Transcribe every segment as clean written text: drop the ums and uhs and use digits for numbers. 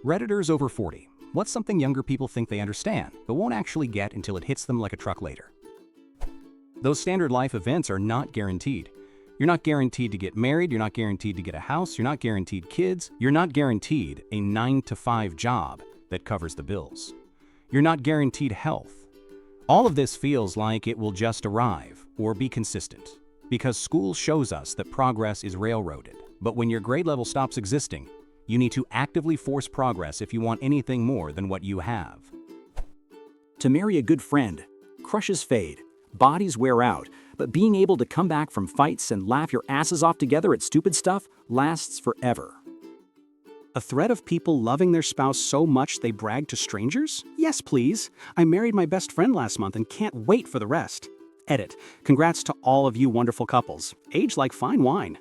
Redditors over 40. What's something younger people think they understand, but won't actually get until it hits them like a truck later? Those standard life events are not guaranteed. You're not guaranteed to get married, you're not guaranteed to get a house, you're not guaranteed kids, you're not guaranteed a 9-to-5 job that covers the bills. You're not guaranteed health. All of this feels like it will just arrive or be consistent, because school shows us that progress is railroaded. But when your grade level stops existing, you need to actively force progress if you want anything more than what you have. To marry a good friend, crushes fade, bodies wear out, but being able to come back from fights and laugh your asses off together at stupid stuff lasts forever. A thread of people loving their spouse so much they brag to strangers? Yes, please. I married my best friend last month and can't wait for the rest. Edit. Congrats to all of you wonderful couples. Age like fine wine.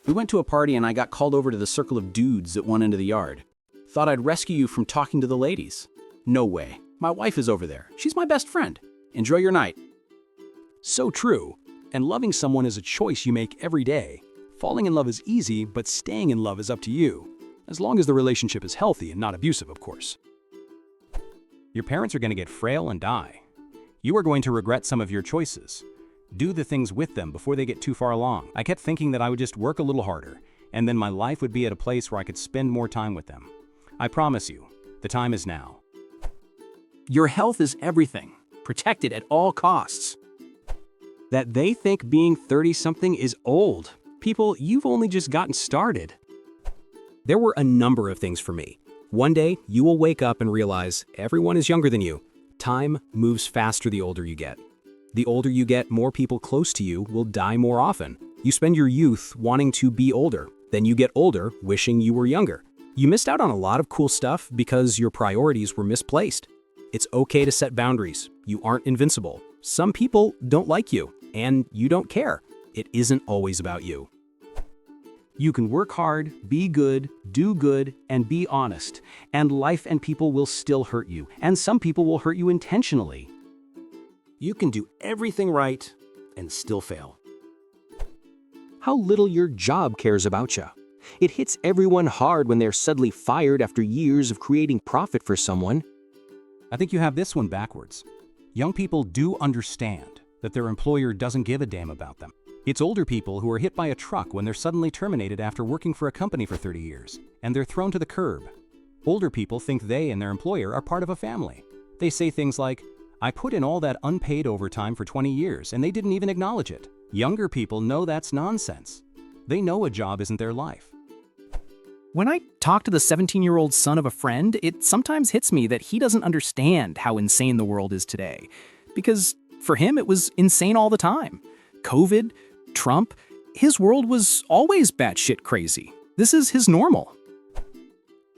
We went to a party and I got called over to the circle of dudes at one end of the yard. Thought I'd rescue you from talking to the ladies. No way. My wife is over there. She's my best friend. Enjoy your night. So true. And loving someone is a choice you make every day. Falling in love is easy, but staying in love is up to you. As long as the relationship is healthy and not abusive, of course. Your parents are going to get frail and die. You are going to regret some of your choices. Do the things with them before they get too far along. I kept thinking that I would just work a little harder, and then my life would be at a place where I could spend more time with them. I promise you, the time is now. Your health is everything. Protect it at all costs. That they think being 30-something is old. People, you've only just gotten started. There were a number of things for me. One day, you will wake up and realize everyone is younger than you. Time moves faster the older you get. The older you get, more people close to you will die more often. You spend your youth wanting to be older. Then you get older, wishing you were younger. You missed out on a lot of cool stuff because your priorities were misplaced. It's okay to set boundaries. You aren't invincible. Some people don't like you, and you don't care. It isn't always about you. You can work hard, be good, do good, and be honest. And life and people will still hurt you, and some people will hurt you intentionally. You can do everything right and still fail. How little your job cares about you. It hits everyone hard when they're suddenly fired after years of creating profit for someone. I think you have this one backwards. Young people do understand that their employer doesn't give a damn about them. It's older people who are hit by a truck when they're suddenly terminated after working for a company for 30 years, and they're thrown to the curb. Older people think they and their employer are part of a family. They say things like, "I put in all that unpaid overtime for 20 years and they didn't even acknowledge it." Younger people know that's nonsense. They know a job isn't their life. When I talk to the 17-year-old son of a friend, it sometimes hits me that he doesn't understand how insane the world is today. Because for him, it was insane all the time. COVID, Trump, his world was always batshit crazy. This is his normal.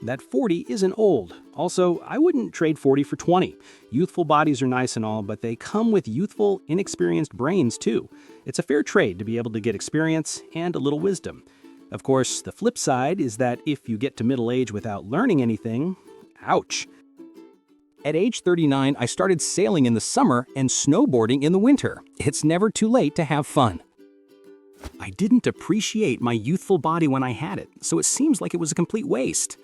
That 40 isn't old. Also, I wouldn't trade 40 for 20. Youthful bodies are nice and all, but they come with youthful, inexperienced brains too. It's a fair trade to be able to get experience and a little wisdom. Of course, the flip side is that if you get to middle age without learning anything, ouch. At age 39, I started sailing in the summer and snowboarding in the winter. It's never too late to have fun. I didn't appreciate my youthful body when I had it, so it seems like it was a complete waste.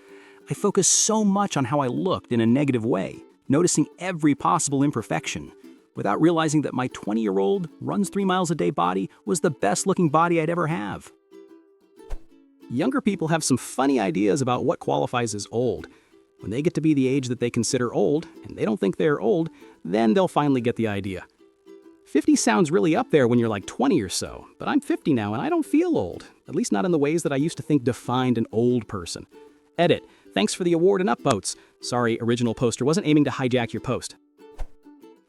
I focused so much on how I looked in a negative way, noticing every possible imperfection, without realizing that my 20-year-old, runs 3 miles a day body was the best looking body I'd ever have. Younger people have some funny ideas about what qualifies as old. When they get to be the age that they consider old, and they don't think they're old, then they'll finally get the idea. 50 sounds really up there when you're like 20 or so, but I'm 50 now and I don't feel old, at least not in the ways that I used to think defined an old person. Edit. Thanks for the award and upvotes. Sorry, original poster, wasn't aiming to hijack your post.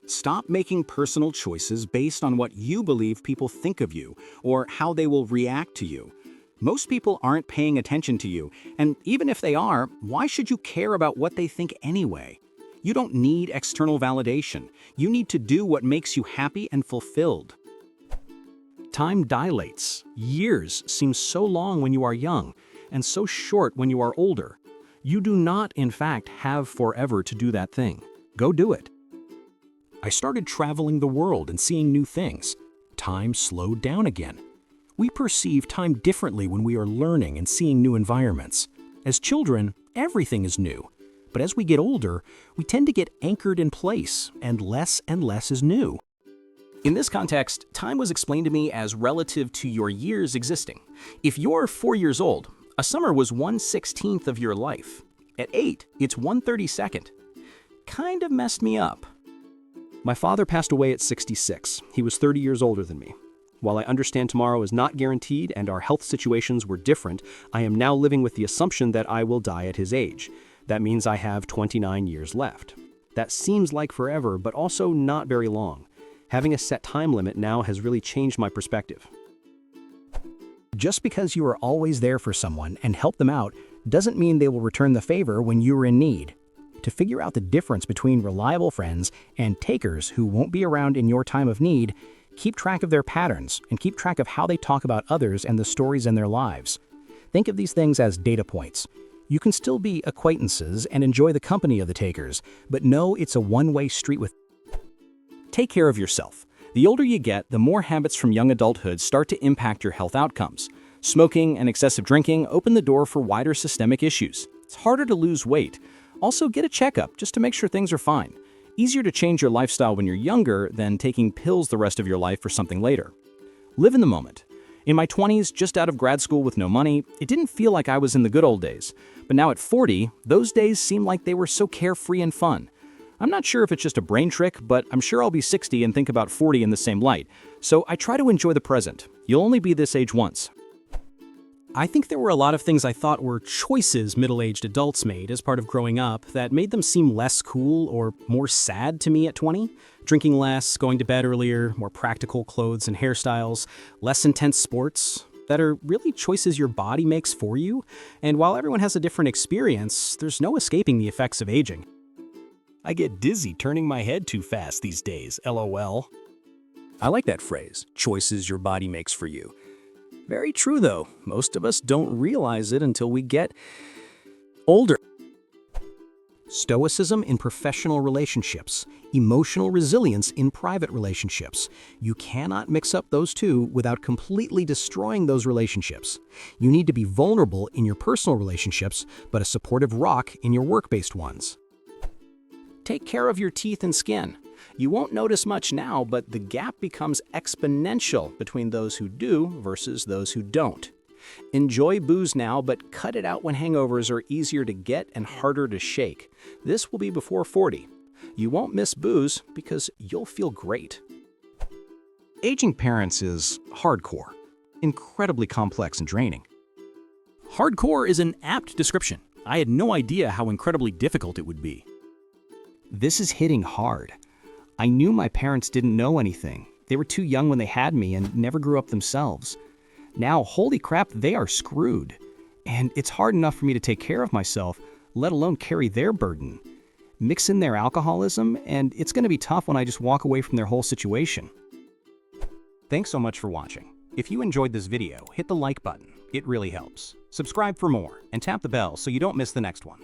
Stop making personal choices based on what you believe people think of you or how they will react to you. Most people aren't paying attention to you, and even if they are, why should you care about what they think anyway? You don't need external validation. You need to do what makes you happy and fulfilled. Time dilates. Years seem so long when you are young, and so short when you are older. You do not, in fact, have forever to do that thing. Go do it. I started traveling the world and seeing new things. Time slowed down again. We perceive time differently when we are learning and seeing new environments. As children, everything is new. But as we get older, we tend to get anchored in place, and less is new. In this context, time was explained to me as relative to your years existing. If you're 4 years old, a summer was 1/16th of your life. At 8, it's 1/32nd. Kind of messed me up. My father passed away at 66. He was 30 years older than me. While I understand tomorrow is not guaranteed and our health situations were different, I am now living with the assumption that I will die at his age. That means I have 29 years left. That seems like forever, but also not very long. Having a set time limit now has really changed my perspective. Just because you are always there for someone and help them out doesn't mean they will return the favor when you are in need. To figure out the difference between reliable friends and takers who won't be around in your time of need, keep track of their patterns and keep track of how they talk about others and the stories in their lives. Think of these things as data points. You can still be acquaintances and enjoy the company of the takers, but know it's a one-way street with. Take care of yourself. The older you get, the more habits from young adulthood start to impact your health outcomes. Smoking and excessive drinking open the door for wider systemic issues. It's harder to lose weight. Also, get a checkup just to make sure things are fine. Easier to change your lifestyle when you're younger than taking pills the rest of your life for something later. Live in the moment. In my 20s, just out of grad school with no money, it didn't feel like I was in the good old days. But now at 40, those days seem like they were so carefree and fun. I'm not sure if it's just a brain trick, but I'm sure I'll be 60 and think about 40 in the same light. So I try to enjoy the present. You'll only be this age once. I think there were a lot of things I thought were choices middle-aged adults made as part of growing up that made them seem less cool or more sad to me at 20. Drinking less, going to bed earlier, more practical clothes and hairstyles, less intense sports that are really choices your body makes for you. And while everyone has a different experience, there's no escaping the effects of aging. I get dizzy turning my head too fast these days, LOL. I like that phrase, choices your body makes for you. Very true, though. Most of us don't realize it until we get older. Stoicism in professional relationships, emotional resilience in private relationships. You cannot mix up those two without completely destroying those relationships. You need to be vulnerable in your personal relationships, but a supportive rock in your work-based ones. Take care of your teeth and skin. You won't notice much now, but the gap becomes exponential between those who do versus those who don't. Enjoy booze now, but cut it out when hangovers are easier to get and harder to shake. This will be before 40. You won't miss booze because you'll feel great. Aging parents is hardcore, incredibly complex and draining. Hardcore is an apt description. I had no idea how incredibly difficult it would be. This is hitting hard. I knew my parents didn't know anything. They were too young when they had me and never grew up themselves. Now, holy crap, they are screwed. And it's hard enough for me to take care of myself, let alone carry their burden. Mix in their alcoholism, and it's going to be tough when I just walk away from their whole situation. Thanks so much for watching. If you enjoyed this video, hit the like button. It really helps. Subscribe for more, and tap the bell so you don't miss the next one.